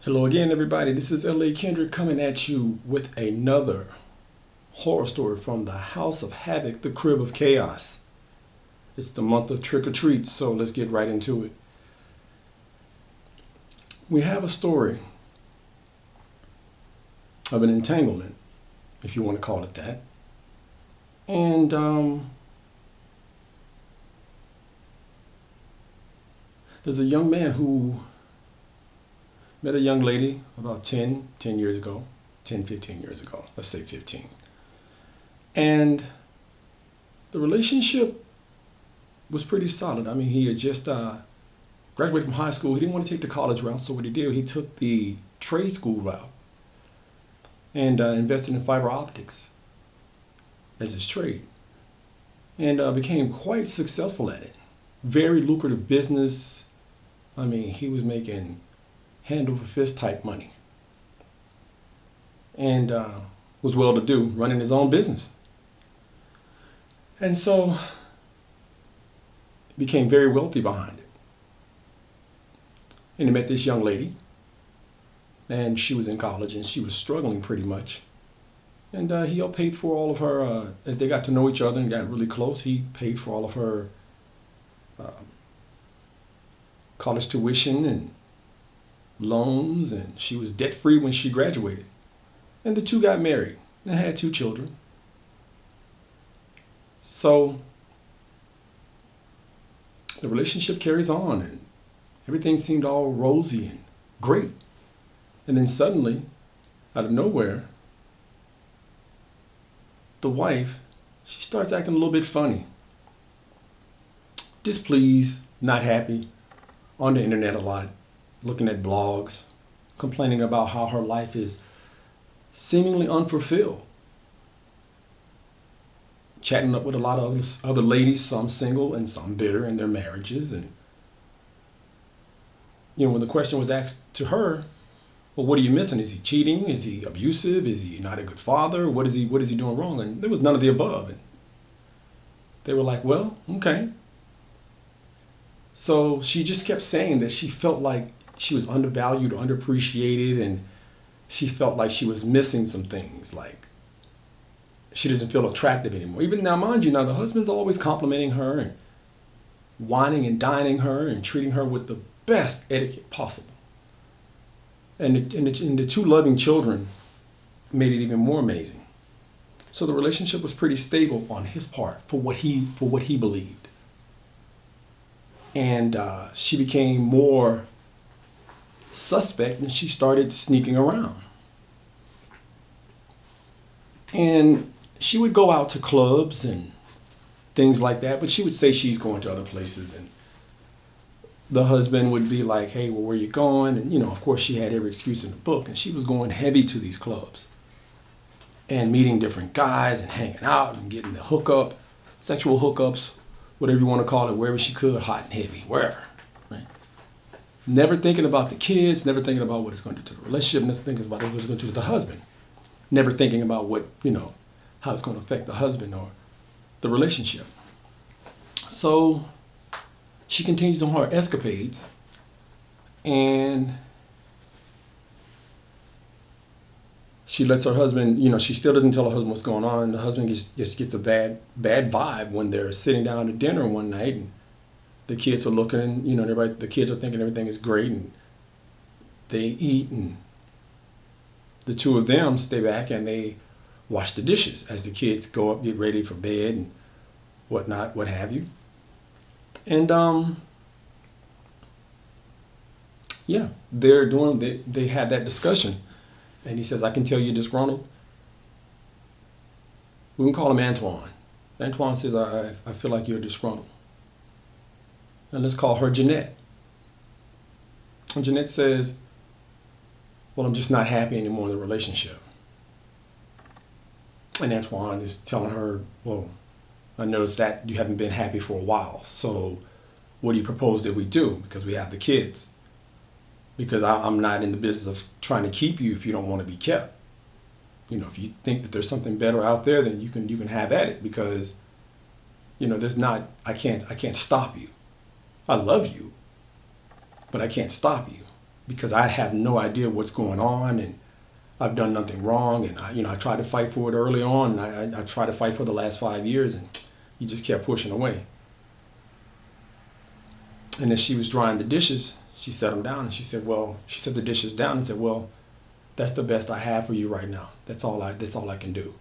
Hello again, everybody. This is L.A. Kendrick coming at you with another horror story from the House of Havoc, the Crib of Chaos. It's the month of trick or treat, so let's get right into it. We have a story of an entanglement, if you want to call it that. And there's a young man who met a young lady about 10 years ago, 10, 15 years ago, let's say 15. And the relationship was pretty solid. I mean, he had just graduated from high school. He didn't want to take the college route, so what he did, he took the trade school route and invested in fiber optics as his trade and became quite successful at it. Very lucrative business. I mean, he was making hand over fist type money and was well to do, running his own business. And so became very wealthy behind it. And he met this young lady, and she was in college and she was struggling pretty much. And he helped pay for all of her, as they got to know each other and got really close, he paid for all of her college tuition and loans, and she was debt free when she graduated. And the two got married and had 2 children. So the relationship carries on and everything seemed all rosy and great. And then suddenly, out of nowhere, the wife, she starts acting a little bit funny. Displeased, not happy, on the internet a lot, looking at blogs, complaining about how her life is seemingly unfulfilled. Chatting up with a lot of other ladies, some single and some bitter in their marriages. And, when the question was asked to her, well, what are you missing? Is he cheating? Is he abusive? Is he not a good father? What is he doing wrong? And there was none of the above. And they were like, well, okay. So she just kept saying that she felt like she was undervalued, underappreciated, and she felt like she was missing some things, like she doesn't feel attractive anymore. Even now, mind you, now the husband's always complimenting her and whining and dining her and treating her with the best etiquette possible. And the 2 loving children made it even more amazing. So the relationship was pretty stable on his part for what he believed. And she became more suspect and she started sneaking around. And she would go out to clubs and things like that, but she would say she's going to other places, and the husband would be like, hey, well, where you going? And, of course she had every excuse in the book, and she was going heavy to these clubs and meeting different guys and hanging out and getting the hookup, sexual hookups, whatever you want to call it, wherever she could, hot and heavy, wherever, right? Never thinking about the kids, never thinking about what it's going to do to the relationship, never thinking about what it's going to do to the husband, never thinking about what, how it's going to affect the husband or the relationship. So she continues on her escapades, and she lets her husband, she still doesn't tell her husband what's going on. The husband just gets a bad vibe when they're sitting down to dinner one night, and the kids are looking, and the kids are thinking everything is great, and they eat, and the 2 of them stay back and they wash the dishes as the kids go up, get ready for bed and whatnot, what have you. And they had that discussion, and he says, I can tell you this, Ronald. We can call him Antoine. Antoine says, I feel like you're disgruntled. And let's call her Jeanette. And Jeanette says, well, I'm just not happy anymore in the relationship. And Antoine is telling her, well, I noticed that you haven't been happy for a while. So what do you propose that we do? Because we have the kids. Because I'm not in the business of trying to keep you if you don't want to be kept. If you think that there's something better out there, then you can have at it, because I can't stop you. I love you, but I can't stop you. because I have no idea what's going on, and I've done nothing wrong. And I tried to fight for it early on, and I tried to fight for the last 5 years, and you just kept pushing away. And as she was drying the dishes, she set them down, and she set the dishes down and said, well, that's the best I have for you right now. That's all I can do.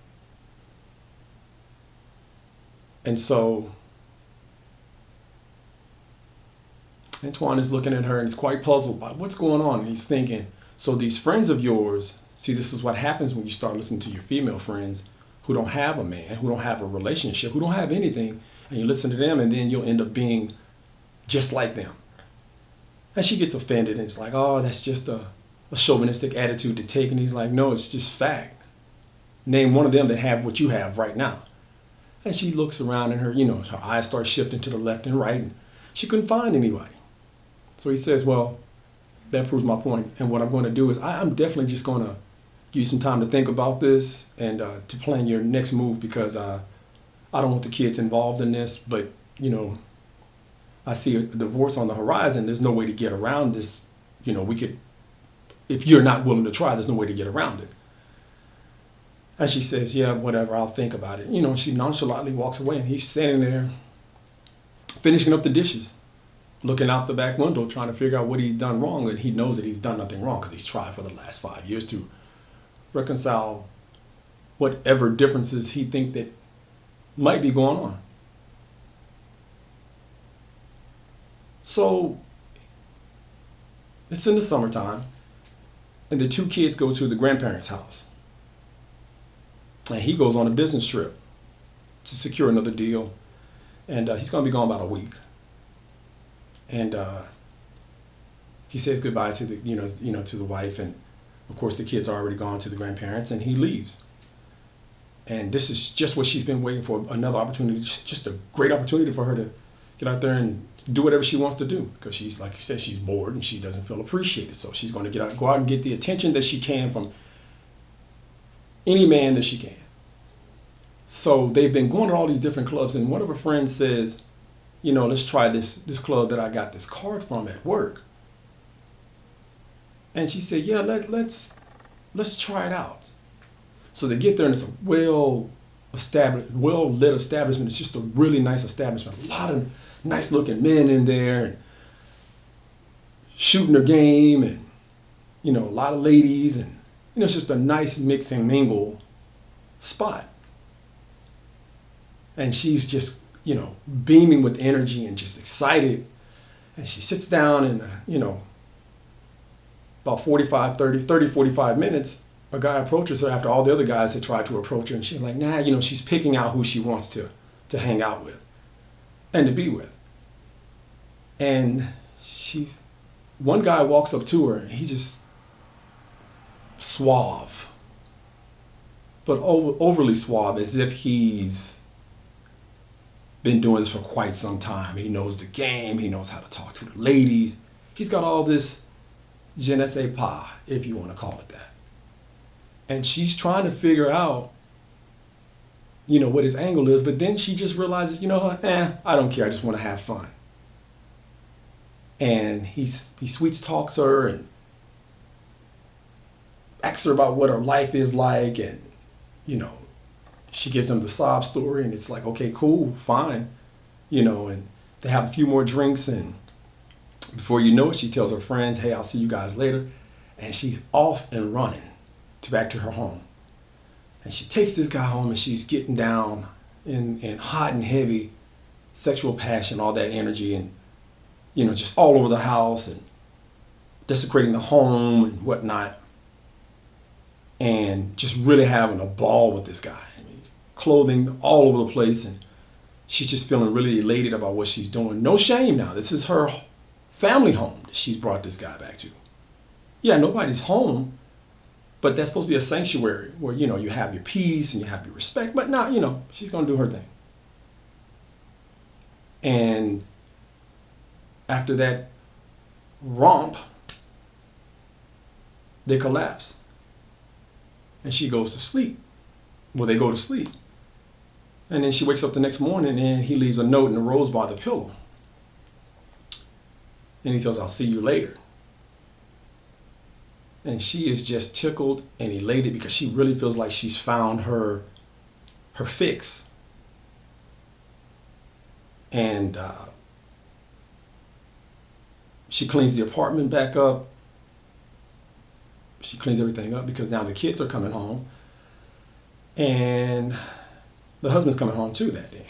And so Antoine is looking at her and is quite puzzled by what's going on. And he's thinking, so these friends of yours, see, this is what happens when you start listening to your female friends who don't have a man, who don't have a relationship, who don't have anything, and you listen to them, and then you'll end up being just like them. And she gets offended, and it's like, oh, that's just a chauvinistic attitude to take. And he's like, no, it's just fact. Name one of them that have what you have right now. And she looks around, and her eyes start shifting to the left and right, and she couldn't find anybody. So he says, well, that proves my point. And what I'm going to do is I'm definitely just going to give you some time to think about this and to plan your next move, because I don't want the kids involved in this. But, I see a divorce on the horizon. There's no way to get around this. We could, if you're not willing to try, there's no way to get around it. And she says, yeah, whatever, I'll think about it. She nonchalantly walks away, and he's standing there finishing up the dishes, looking out the back window, trying to figure out what he's done wrong. And he knows that he's done nothing wrong, because he's tried for the last 5 years to reconcile whatever differences he think that might be going on. So it's in the summertime, and the two kids go to the grandparents' house. And he goes on a business trip to secure another deal, and he's going to be gone about a week. And he says goodbye to the to the wife, and of course the kids are already gone to the grandparents, and he leaves. And this is just what she's been waiting for, another opportunity, just a great opportunity for her to get out there and do whatever she wants to do, because she's, like you said, she's bored and she doesn't feel appreciated. So she's going to go out and get the attention that she can from any man that she can. So they've been going to all these different clubs, and one of her friends says, let's try this club that I got this card from at work. And she said, yeah, let's try it out. So they get there, and it's a well-lit establishment. It's just a really nice establishment. A lot of nice-looking men in there, and shooting their game, and a lot of ladies, and it's just a nice mix and mingle spot. And she's just beaming with energy and just excited. And she sits down, and about 45 minutes, a guy approaches her after all the other guys had tried to approach her, and she's like, nah, she's picking out who she wants to hang out with and to be with. And one guy walks up to her, and he just suave, but overly suave, as if he's been doing this for quite some time. He knows the game. He knows how to talk to the ladies. He's got all this je ne sais pas, if you want to call it that. And she's trying to figure out, what his angle is. But then she just realizes, I don't care. I just want to have fun. And he sweet talks her and asks her about what her life is like. And, she gives him the sob story, and it's like, okay, cool, fine. And they have a few more drinks, and before you know it, she tells her friends, hey, I'll see you guys later. And she's off and running back to her home. And she takes this guy home, and she's getting down in hot and heavy sexual passion, all that energy, and, just all over the house and desecrating the home and whatnot. And just really having a ball with this guy. Clothing all over the place, and she's just feeling really elated about what she's doing. No shame now. This is her family home that she's brought this guy back to. Yeah, nobody's home, but that's supposed to be a sanctuary where, you have your peace and you have your respect. But now, she's going to do her thing. And after that romp, they collapse. And she goes to sleep. Well, they go to sleep. And then she wakes up the next morning, and he leaves a note and a rose by the pillow. And he tells, I'll see you later. And she is just tickled and elated because she really feels like she's found her fix. And she cleans the apartment back up. She cleans everything up because now the kids are coming home. And the husband's coming home too that day.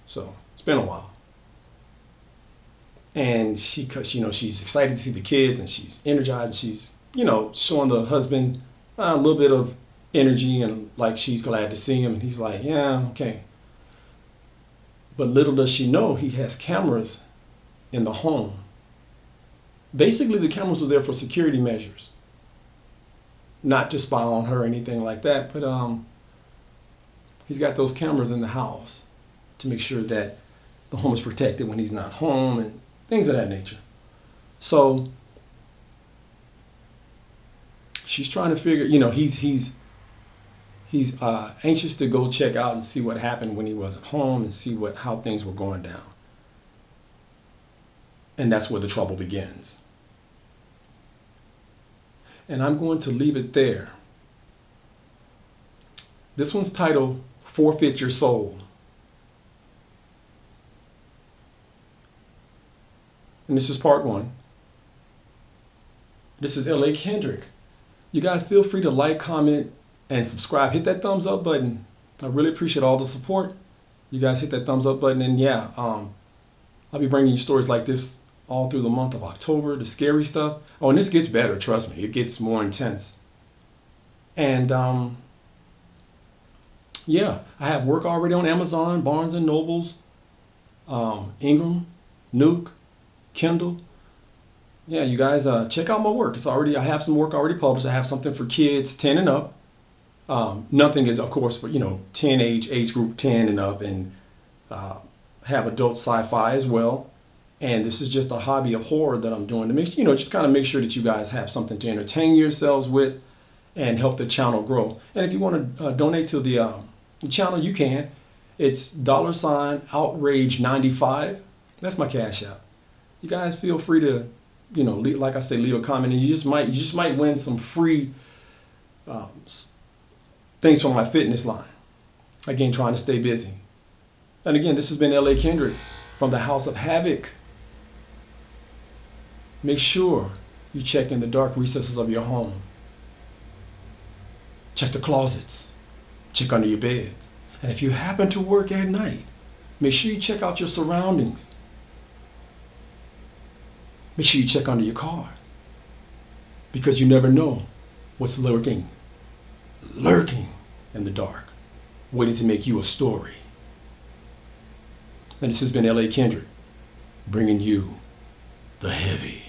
So it's been a while. And cause she's excited to see the kids and she's energized and she's, showing the husband a little bit of energy and like she's glad to see him. And he's like, yeah, okay. But little does she know he has cameras in the home. Basically, the cameras were there for security measures. Not to spy on her or anything like that, but he's got those cameras in the house to make sure that the home is protected when he's not home and things of that nature. So she's trying to figure, he's anxious to go check out and see what happened when he wasn't home and see how things were going down. And that's where the trouble begins. And I'm going to leave it there. This one's titled Forfeit Your Soul. And this is part 1. This is L.A. Kendrick. You guys feel free to like, comment, and subscribe. Hit that thumbs up button. I really appreciate all the support. You guys hit that thumbs up button. And yeah, I'll be bringing you stories like this all through the month of October, the scary stuff. Oh, and this gets better, trust me. It gets more intense. And yeah, I have work already on Amazon, Barnes & Nobles, Ingram, Nuke, Kindle. Yeah, you guys check out my work. I have some work already published. I have something for kids 10 and up. Nothing is, of course, for, age group 10 and up, and have adult sci-fi as well. And this is just a hobby of horror that I'm doing to make, just kind of make sure that you guys have something to entertain yourselves with and help the channel grow. And if you want to donate to the channel, you can. It's $outrage95. That's my Cash App. You guys feel free to, like I say, leave a comment, and you just might win some free things from my fitness line. Again, trying to stay busy. And again, this has been L.A. Kendrick from the House of Havoc. Make sure you check in the dark recesses of your home. Check the closets. Check under your bed. And if you happen to work at night, make sure you check out your surroundings. Make sure you check under your cars. Because you never know what's lurking in the dark, waiting to make you a story. And this has been L.A. Kendrick, bringing you the heavy.